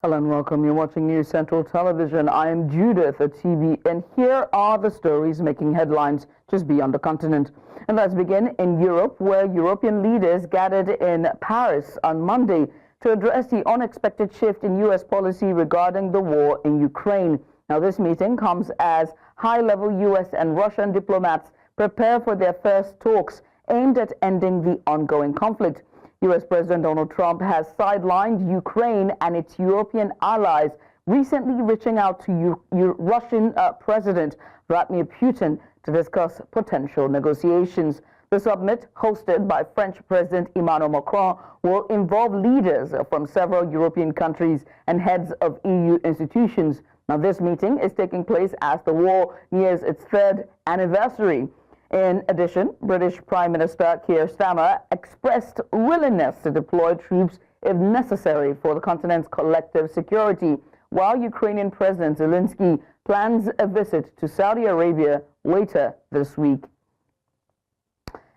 Hello and welcome. You're watching News Central Television. I am Judith at TV, and here are the stories making headlines just beyond the continent. And let's begin in Europe, where European leaders gathered in Paris on Monday to address the unexpected shift in U.S. policy regarding the war in Ukraine. Now, this meeting comes as high-level U.S. and Russian diplomats prepare for their first talks aimed at ending the ongoing conflict. U.S. President Donald Trump has sidelined Ukraine and its European allies, recently reaching out to Russian President Vladimir Putin to discuss potential negotiations. The summit, hosted by French President Emmanuel Macron, will involve leaders from several European countries and heads of EU institutions. Now, this meeting is taking place as the war nears its third anniversary. In addition, British Prime Minister Keir Starmer expressed willingness to deploy troops if necessary for the continent's collective security, while Ukrainian President Zelensky plans a visit to Saudi Arabia later this week.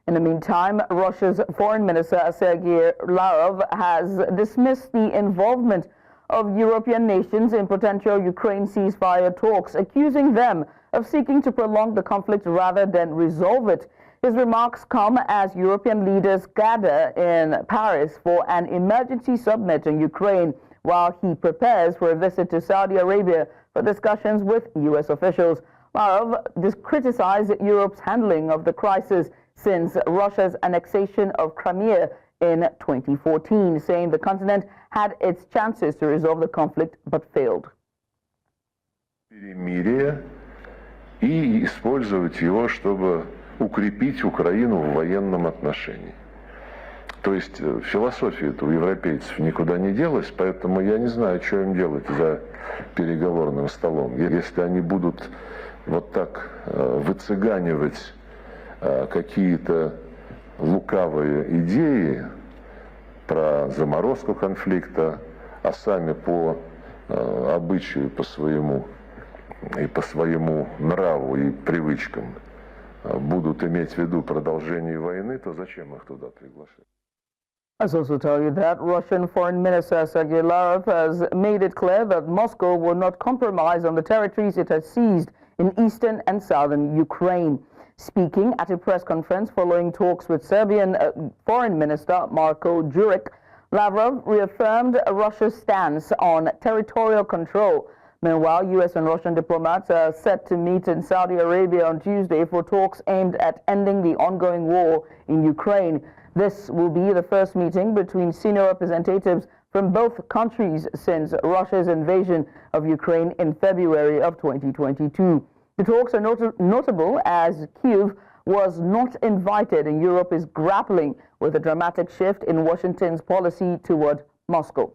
In the meantime, Russia's Foreign Minister Sergei Lavrov has dismissed the involvement of European nations in potential Ukraine ceasefire talks, accusing them of seeking to prolong the conflict rather than resolve it. His remarks come as European leaders gather in Paris for an emergency summit in Ukraine, while he prepares for a visit to Saudi Arabia for discussions with U.S. officials. Lavrov criticized Europe's handling of the crisis since Russia's annexation of Crimea in 2014, saying the continent had its chances to resolve the conflict but failed. И использовать его, чтобы укрепить Украину в военном отношении. То есть философия-то у европейцев никуда не делась, поэтому я не знаю, что им делать за переговорным столом. Если они будут вот так выцыганивать какие-то лукавые идеи про заморозку конфликта, а сами по обычаю, по своему и по своему нраву и привычкам будут иметь в виду продолжение войны, то зачем их туда приглашать? I also tell you that Russian Foreign Minister Sergei Lavrov has made it clear that Moscow will not compromise on the territories it has seized in eastern and southern Ukraine. Speaking at a press conference following talks with Serbian Foreign Minister Marko Juric, Lavrov reaffirmed Russia's stance on territorial control. Meanwhile, U.S. and Russian diplomats are set to meet in Saudi Arabia on Tuesday for talks aimed at ending the ongoing war in Ukraine. This will be the first meeting between senior representatives from both countries since Russia's invasion of Ukraine in February of 2022. The talks are notable as Kyiv was not invited and Europe is grappling with a dramatic shift in Washington's policy toward Moscow.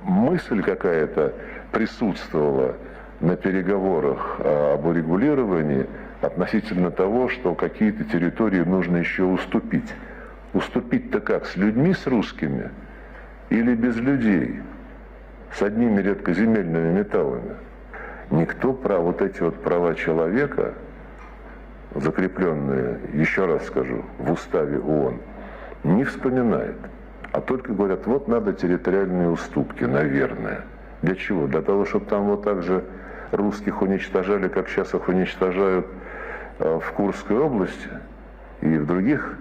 Мысль какая-то присутствовала на переговорах об урегулировании относительно того, что какие-то территории нужно еще уступить. Уступить-то как? С людьми, с русскими? Или без людей? С одними редкоземельными металлами? Никто про вот эти вот права человека, закрепленные, еще раз скажу, в уставе ООН, не вспоминает. А только говорят, вот надо территориальные уступки, наверное. Для чего? Для того, чтобы там вот так же русских уничтожали, как сейчас их уничтожают в Курской области и в других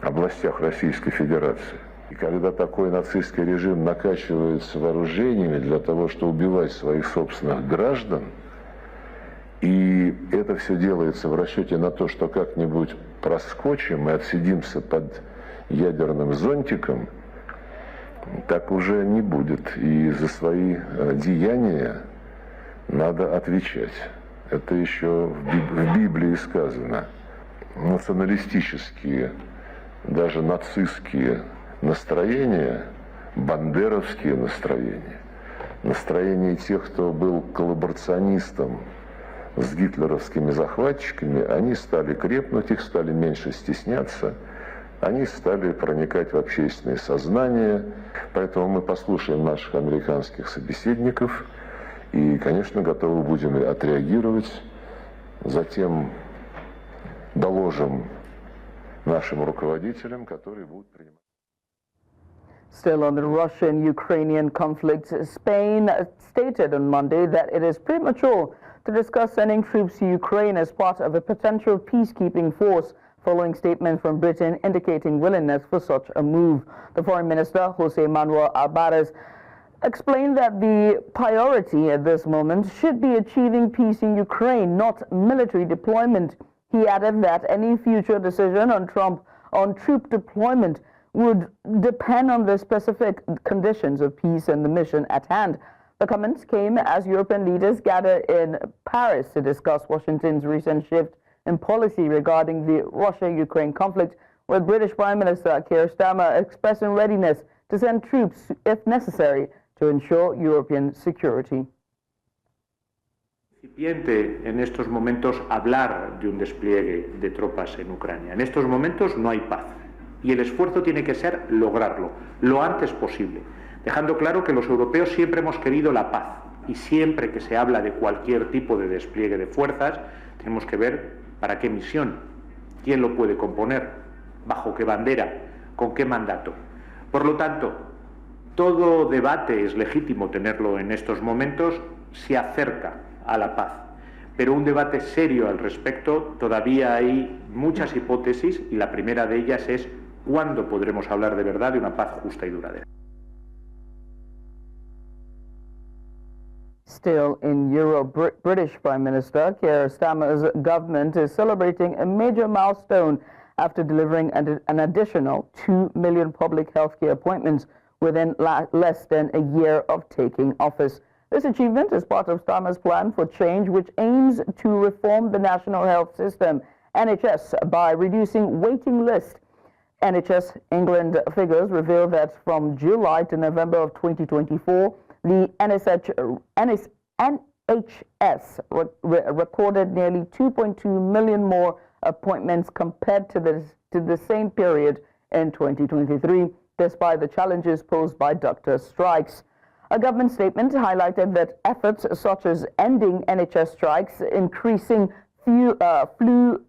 областях Российской Федерации. И когда такой нацистский режим накачивается вооружениями для того, чтобы убивать своих собственных граждан, и это все делается в расчете на то, что как-нибудь проскочим и отсидимся под ядерным зонтиком, так уже не будет. И за свои деяния надо отвечать. Это еще в Библии сказано. Националистические, даже нацистские настроения, бандеровские настроения, настроения тех, кто был коллаборационистом с гитлеровскими захватчиками, они стали крепнуть, их стали меньше стесняться. Они стали проникать в общественное сознание, поэтому мы послушаем наших американских собеседников и, конечно, готовы будем отреагировать, затем доложим нашим руководителям, которые будут принимать. Still on the Russian-Ukrainian conflict, Spain stated on Monday that it is premature to discuss sending troops to Ukraine as part of a potential peacekeeping force, following statements from Britain indicating willingness for such a move. The Foreign Minister, Jose Manuel Alvarez, explained that the priority at this moment should be achieving peace in Ukraine, not military deployment. He added that any future decision on Trump on troop deployment would depend on the specific conditions of peace and the mission at hand. The comments came as European leaders gathered in Paris to discuss Washington's recent shift in policy regarding the Russia-Ukraine conflict, with British Prime Minister Keir Starmer expressing readiness to send troops if necessary to ensure European security. Incipiente en estos momentos hablar de un despliegue de tropas en Ucrania. En estos momentos no hay paz y el esfuerzo tiene que ser lograrlo lo antes posible, dejando claro que los europeos siempre hemos querido la paz y siempre que se habla de cualquier tipo de despliegue de fuerzas tenemos que ver para qué misión, quién lo puede componer, bajo qué bandera, con qué mandato. Por lo tanto, todo debate es legítimo tenerlo en estos momentos si acerca a la paz, pero un debate serio al respecto todavía hay muchas hipótesis y la primera de ellas es cuándo podremos hablar de verdad de una paz justa y duradera. Still in Europe, British Prime Minister Keir Starmer's government is celebrating a major milestone after delivering an additional 2 million public healthcare appointments within less than a year of taking office. This achievement is part of Starmer's plan for change, which aims to reform the national health system, NHS, by reducing waiting lists. NHS England figures reveal that from July to November of 2024, the NHS recorded nearly 2.2 million more appointments compared to the same period in 2023, despite the challenges posed by doctor strikes. A government statement highlighted that efforts such as ending NHS strikes, increasing flu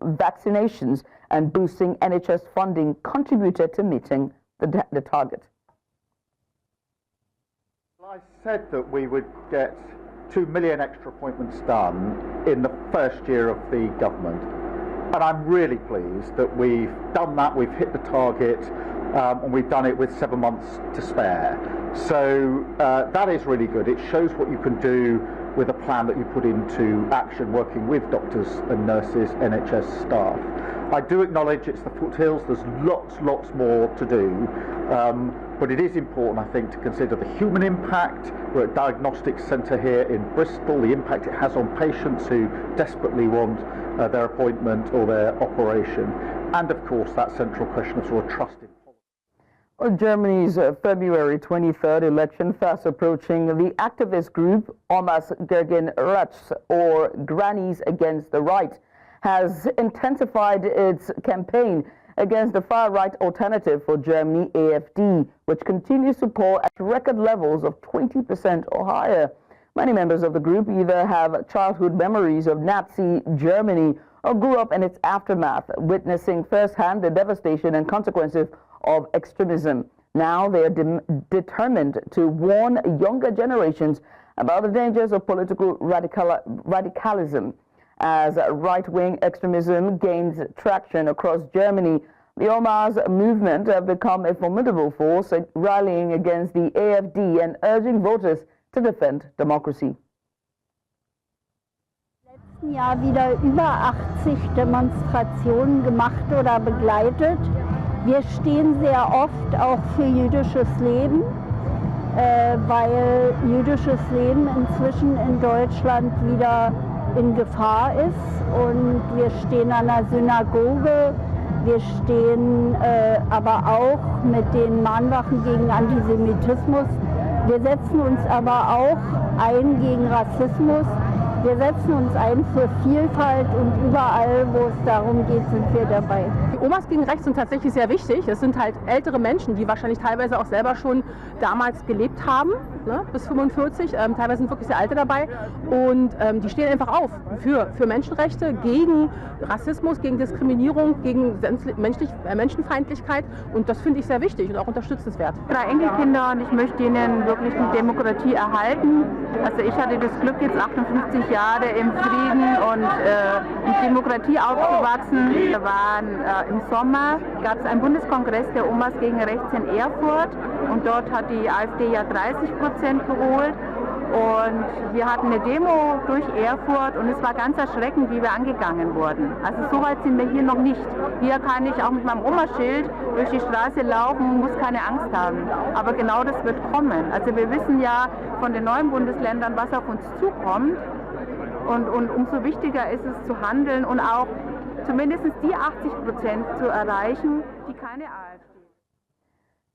vaccinations, and boosting NHS funding contributed to meeting the target. I said that we would get 2 million extra appointments done in the first year of the government. And I'm really pleased that we've done that, we've hit the target, and we've done it with 7 months to spare. So that is really good. It shows what you can do with a plan that you put into action, working with doctors and nurses, NHS staff. I do acknowledge it's the foothills, there's lots more to do, but it is important, I think, to consider the human impact. We're at a diagnostic centre here in Bristol, the impact it has on patients who desperately want their appointment or their operation, and of course that central question of sort of trust in policy. Well, Germany's February 23rd election fast approaching, the activist group Omas gegen Rechts, or Grannies Against the Right, has intensified its campaign against the far-right Alternative for Germany, AfD, which continues to poll at record levels of 20% or higher. Many members of the group either have childhood memories of Nazi Germany or grew up in its aftermath, witnessing firsthand the devastation and consequences of extremism. Now they are determined to warn younger generations about the dangers of political radicalism. As right-wing extremism gains traction across Germany, the Omas movement have become a formidable force, rallying against the AfD and urging voters to defend democracy. Im letzten Jahr wieder über 80 Demonstrationen gemacht oder begleitet. Wir stehen sehr oft auch für jüdisches Leben, weil jüdisches Leben inzwischen in Deutschland wieder in Gefahr ist, und wir stehen an der Synagoge, wir stehen aber auch mit den Mahnwachen gegen Antisemitismus. Wir setzen uns aber auch ein gegen Rassismus, wir setzen uns ein für Vielfalt, und überall, wo es darum geht, sind wir dabei. Omas gegen Rechts sind tatsächlich sehr wichtig. Es sind halt ältere Menschen, die wahrscheinlich teilweise auch selber schon damals gelebt haben, ne, bis 45. Teilweise sind wirklich sehr alte dabei. Und die stehen einfach auf für Menschenrechte, gegen Rassismus, gegen Diskriminierung, gegen Menschenfeindlichkeit. Und das finde ich sehr wichtig und auch unterstützenswert. 3 Enkelkinder und ich möchte ihnen wirklich die Demokratie erhalten. Also ich hatte das Glück, jetzt 58 Jahre im Frieden und in Demokratie aufzuwachsen. Wir waren im Sommer, gab es einen Bundeskongress der Omas gegen Rechts in Erfurt und dort hat die AfD ja 30% geholt. Und wir hatten eine Demo durch Erfurt und es war ganz erschreckend, wie wir angegangen wurden. Also so weit sind wir hier noch nicht. Hier kann ich auch mit meinem Omaschild durch die Straße laufen, muss keine Angst haben. Aber genau das wird kommen. Also wir wissen ja von den neuen Bundesländern, was auf uns zukommt. Und umso wichtiger ist es zu handeln und auch zumindest die 80% zu erreichen, die keine AfD.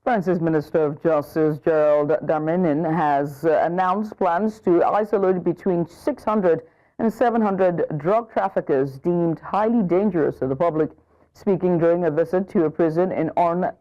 France's Minister of Justice, Gerald Darmanin, has announced plans to isolate between 600 and 700 drug traffickers deemed highly dangerous to the public. Speaking during a visit to a prison in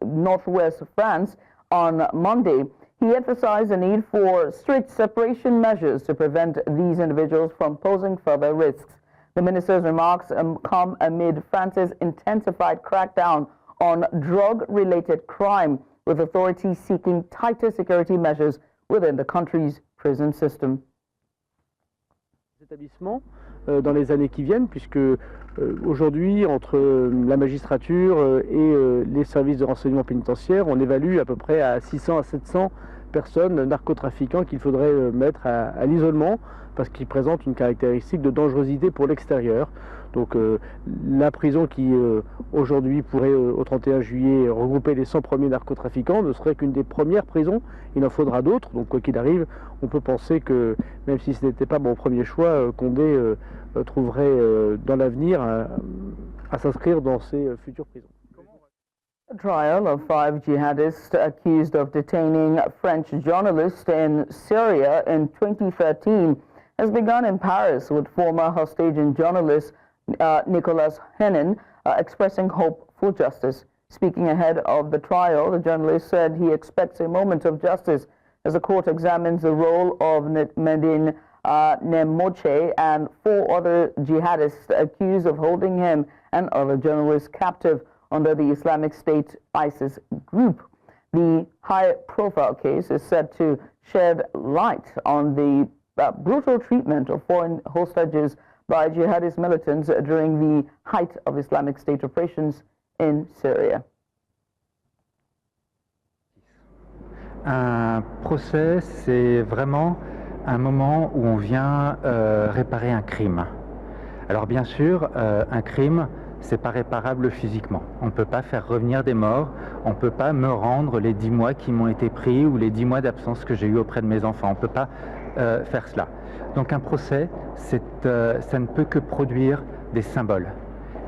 northwest France on Monday, he emphasized the need for strict separation measures to prevent these individuals from posing further risks. The minister's remarks come amid France's intensified crackdown on drug-related crime, with authorities seeking tighter security measures within the country's prison system. Établissements dans les années qui viennent, puisque aujourd'hui, entre la magistrature et les services de renseignement pénitentiaire, on évalue à peu près à 600 à 700 personnes, narcotrafiquants, qu'il faudrait mettre à l'isolement parce qu'ils présentent une caractéristique de dangerosité pour l'extérieur. Donc la prison qui aujourd'hui pourrait au 31 juillet regrouper les 100 premiers narcotrafiquants ne serait qu'une des premières prisons. Il en faudra d'autres, donc quoi qu'il arrive, on peut penser que même si ce n'était pas mon premier choix, Condé trouverait dans l'avenir à s'inscrire dans ces futures prisons. A trial of 5 jihadists accused of detaining French journalists in Syria in 2013 has begun in Paris, with former hostage and journalist Nicolas Henin expressing hope for justice. Speaking ahead of the trial, the journalist said he expects a moment of justice as the court examines the role of Medine Nemoche and 4 other jihadists accused of holding him and other journalists captive under the Islamic State ISIS group. The high-profile case is said to shed light on the brutal treatment of foreign hostages by jihadist militants during the height of Islamic State operations in Syria. Un procès, c'est vraiment un moment où on vient réparer un crime. Alors bien sûr, un crime, c'est pas réparable physiquement. On ne peut pas faire revenir des morts, on ne peut pas me rendre les 10 mois qui m'ont été pris ou les 10 mois d'absence que j'ai eu auprès de mes enfants. On ne peut pas faire cela. Donc un procès, ça ne peut que produire des symboles.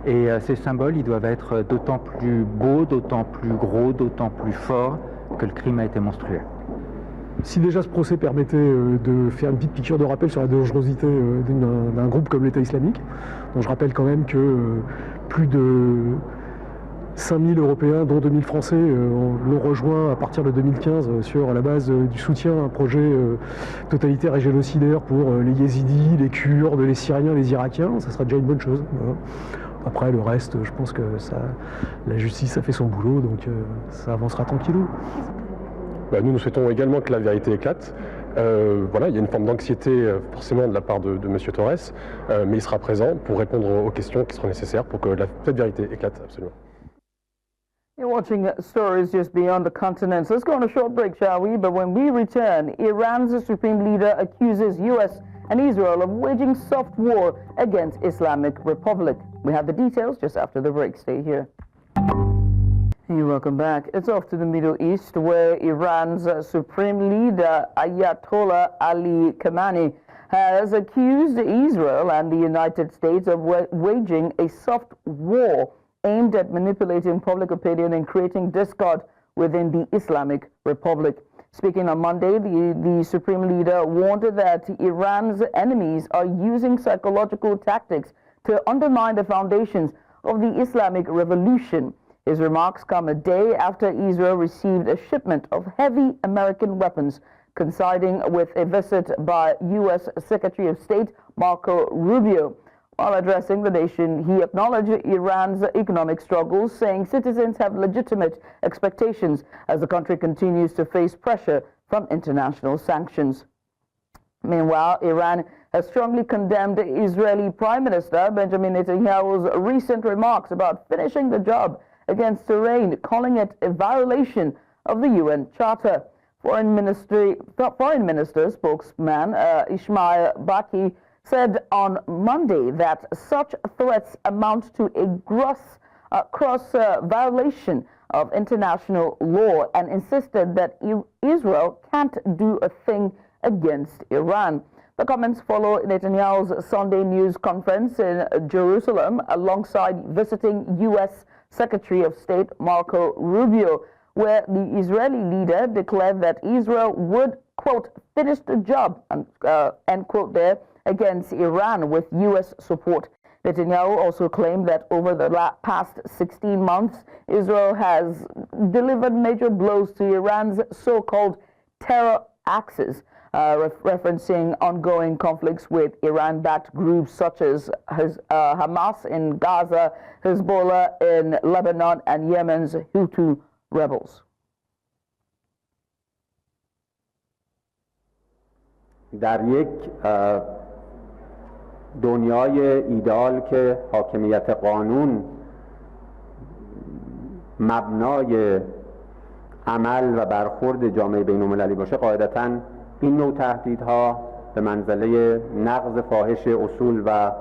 Et ces symboles, ils doivent être d'autant plus beaux, d'autant plus gros, d'autant plus forts que le crime a été monstrueux. Si déjà ce procès permettait de faire une petite piqûre de rappel sur la dangerosité d'un groupe comme l'État islamique, dont je rappelle quand même que plus de 5000 Européens, dont 2000 Français, l'ont rejoint à partir de 2015 sur la base du soutien à un projet totalitaire et génocidaire pour les Yézidis, les Kurdes, les Syriens, les Irakiens, ça sera déjà une bonne chose. Après le reste, je pense que la justice a fait son boulot, donc ça avancera tranquillou. Nous souhaitons également que la vérité éclate. Voilà, il y a une forme d'anxiété forcément de la part de M. Torres, mais il sera présent pour répondre aux questions qui seront nécessaires pour que cette vérité éclate absolument. You're watching stories just beyond the continents. Let's go on a short break, shall we? But when we return, Iran's supreme leader accuses U.S. and Israel of waging soft war against Islamic Republic. We have the details just after the break. Stay here. Hey, welcome back. It's off to the Middle East, where Iran's supreme leader, Ayatollah Ali Khamenei, has accused Israel and the United States of waging a soft war aimed at manipulating public opinion and creating discord within the Islamic Republic. Speaking on Monday, the supreme leader warned that Iran's enemies are using psychological tactics to undermine the foundations of the Islamic Revolution. His remarks come a day after Israel received a shipment of heavy American weapons, coinciding with a visit by U.S. Secretary of State Marco Rubio. While addressing the nation, he acknowledged Iran's economic struggles, saying citizens have legitimate expectations as the country continues to face pressure from international sanctions. Meanwhile, Iran has strongly condemned Israeli Prime Minister Benjamin Netanyahu's recent remarks about finishing the job against Iran, calling it a violation of the UN Charter. Foreign Minister spokesman Ismail Baqi said on Monday that such threats amount to a gross violation of international law and insisted that Israel can't do a thing against Iran. The comments follow Netanyahu's Sunday news conference in Jerusalem alongside visiting U.S. Secretary of State Marco Rubio, where the Israeli leader declared that Israel would, quote, finish the job, end quote there, against Iran with U.S. support. Netanyahu also claimed that over the past 16 months, Israel has delivered major blows to Iran's so-called terror axis, referencing ongoing conflicts with Iran-backed groups such as Hamas in Gaza, Hezbollah in Lebanon, and Yemen's Houthi rebels. در یک دنیای ایدئال که حاکمیت قانون مبنای عمل و برخورد جامعه بین‌المللی باشه، قاعدتاً این نوع تهدیدها به منزله نقض فاحش اصول و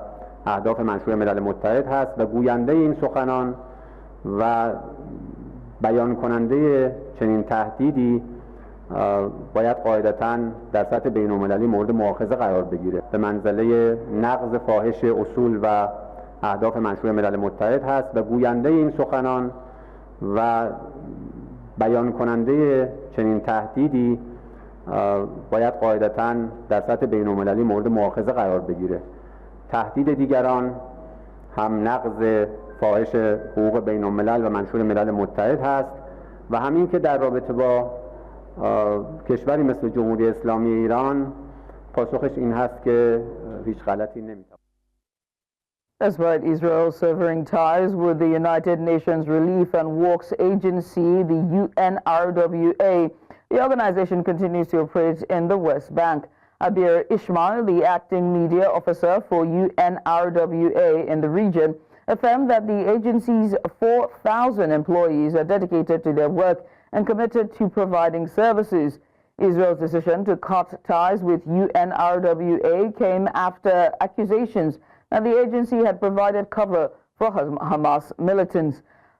اهداف منشور ملل متحد هست و گوینده این سخنان و بیان کننده چنین تهدیدی باید قاعدتاً در سطح بین‌المللی مورد مؤاخذه قرار بگیره. به منزله نقض فاحش اصول و اهداف منشور ملل متحد هست و گوینده این سخنان و بیان کننده چنین تهدیدی باید قاعدتاً در سطح بین‌المللی مورد مؤاخذه قرار بگیره. تهدید دیگران هم نقض فاحش حقوق بین‌الملل و منشور ملل متحد هست و همین که در رابطه با کشوری مثل جمهوری اسلامی ایران پاسخش این هست که هیچ غلطی نمی‌کنه. Despite Israel severing ties with the United Nations Relief and Works Agency, the UNRWA, the organization continues to operate in the West Bank. Abir Ismail, the acting media officer for UNRWA in the region, affirmed that the agency's 4,000 employees are dedicated to their work and committed to providing services. Israel's decision to cut ties with UNRWA came after accusations that the agency had provided cover for Hamas militants.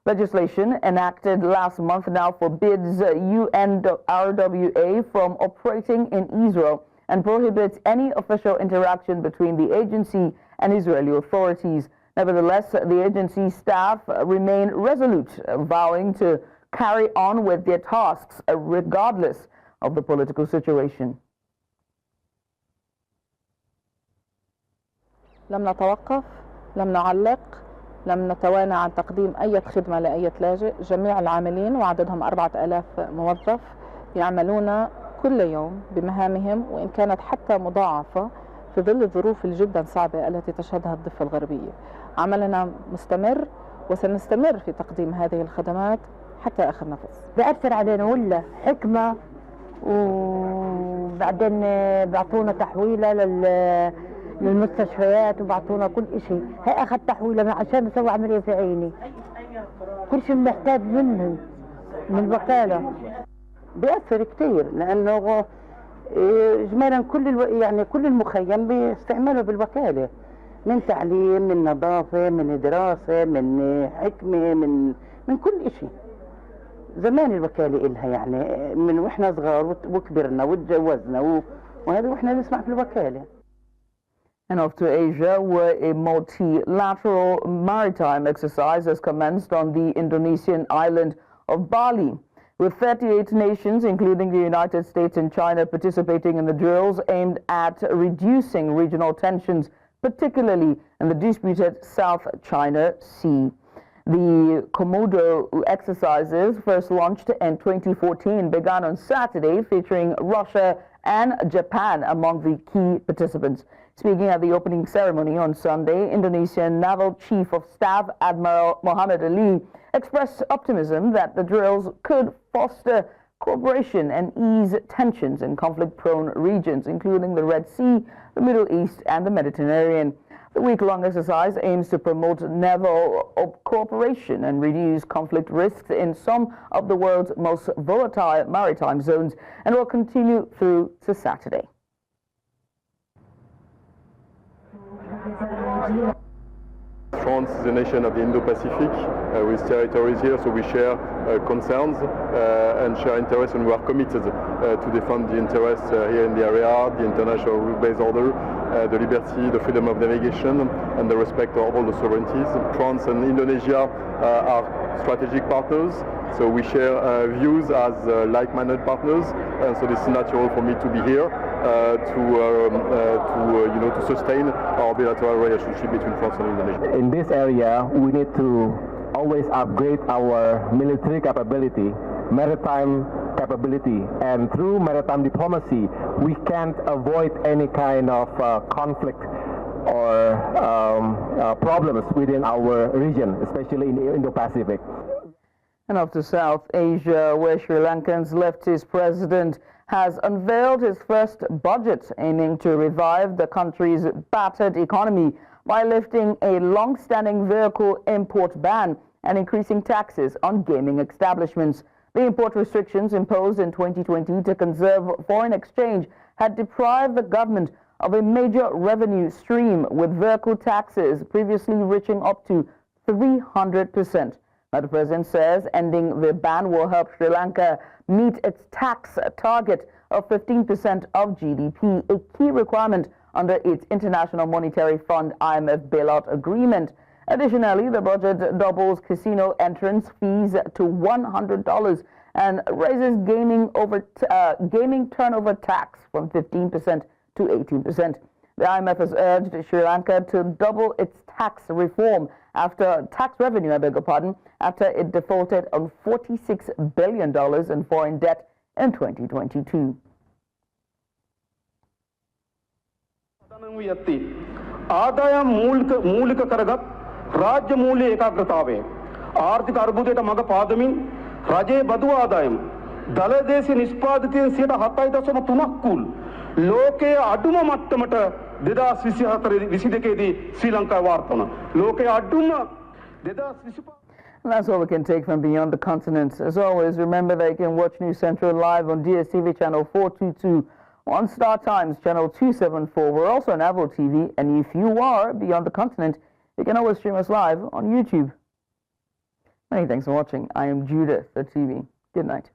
Legislation enacted last month now forbids UNRWA from operating in Israel and prohibits any official interaction between the agency and Israeli authorities. Nevertheless, the agency staff remain resolute, vowing to carry on with their tasks regardless of the political situation. لم نتوقف، لم نعلق، لم نتوانى عن تقديم أي خدمة لأي لاجئ. جميع العاملين وعددهم 4000 موظف يعملون كل يوم بمهامهم وإن كانت حتى مضاعفة في ظل الظروف الجدا صعبة التي تشهدها الضفة الغربية. عملنا مستمر وسنستمر في تقديم هذه الخدمات حتى آخر نفس. بأثر علينا ولا حكمة وبعدين بعطونا تحويلة للمستشفيات وبعطونا كل شيء. هي أخذ تحويلة عشان أسوي عملية في عيني. كل شيء محتاج منهم من الوكالة. بيأثر كثير لأنه إجمالا كل المخيم بيستعملوا بالوكالة من تعليم، من نظافة، من دراسة، من حكمة، من كل شيء. زمان الوكالة إلها يعني من وإحنا صغار وكبرنا وتجوزنا وهذا وإحنا نسمع في الوكالة. And off to Asia, where a multilateral maritime exercise has commenced on the Indonesian island of Bali, with 38 nations, including the United States and China, participating in the drills aimed at reducing regional tensions, particularly in the disputed South China Sea. The Komodo exercises, first launched in 2014, began on Saturday, featuring Russia and Japan among the key participants. Speaking at the opening ceremony on Sunday, Indonesian Naval Chief of Staff Admiral Muhammad Ali expressed optimism that the drills could foster cooperation and ease tensions in conflict-prone regions, including the Red Sea, the Middle East, and the Mediterranean. The week-long exercise aims to promote naval cooperation and reduce conflict risks in some of the world's most volatile maritime zones and will continue through to Saturday. France is a nation of the Indo-Pacific with territories here, so we share concerns and share interests, and we are committed to defend the interests here in the area, the international rule-based order, the liberty, the freedom of navigation, and the respect of all the sovereignties. France and Indonesia are strategic partners, so we share views as like-minded partners, and so this is natural for me to be here to sustain our bilateral relationship between France and Indonesia. In this area, we need to always upgrade our military capability, maritime capability, and through maritime diplomacy, we can't avoid any kind of conflict or problems within our region, especially in the Indo-Pacific. And off to South Asia, where Sri Lanka's leftist president has unveiled his first budget aiming to revive the country's battered economy by lifting a long-standing vehicle import ban and increasing taxes on gaming establishments. The import restrictions imposed in 2020 to conserve foreign exchange had deprived the government of a major revenue stream, with vehicle taxes previously reaching up to 300%. Now, the president says ending the ban will help Sri Lanka meet its tax target of 15% of GDP, a key requirement under its International Monetary Fund IMF bailout agreement. Additionally, the budget doubles casino entrance fees to $100 and raises gaming turnover tax from 15% to 18%. The IMF has urged Sri Lanka to double its tax revenue, after it defaulted on $46 billion in foreign debt in 2022. ආදායම් මූලික කරගත් රාජ්‍ය මූල්‍ය ඒකාග්‍රතාවය ආර්ථික අර්බුදයට මඟ පාදමින් රජයේ බදු ආදායම් දලදේශීය නිෂ්පාදිතයෙන් 7.3% කුල් ලෝකයේ අඩුම මට්ටමට 2024-22 දී ශ්‍රී ලංකාව වාර්තා වුණා. ලෝකයේ අඩුම 2025. And that's all we can take from beyond the continent. As always, remember that you can watch News Central live on DSTV channel 422, on Star Times channel 274. We're also on Apple TV, and if you are beyond the continent, you can always stream us live on YouTube. Many thanks for watching. I am Judith at TV. Good night.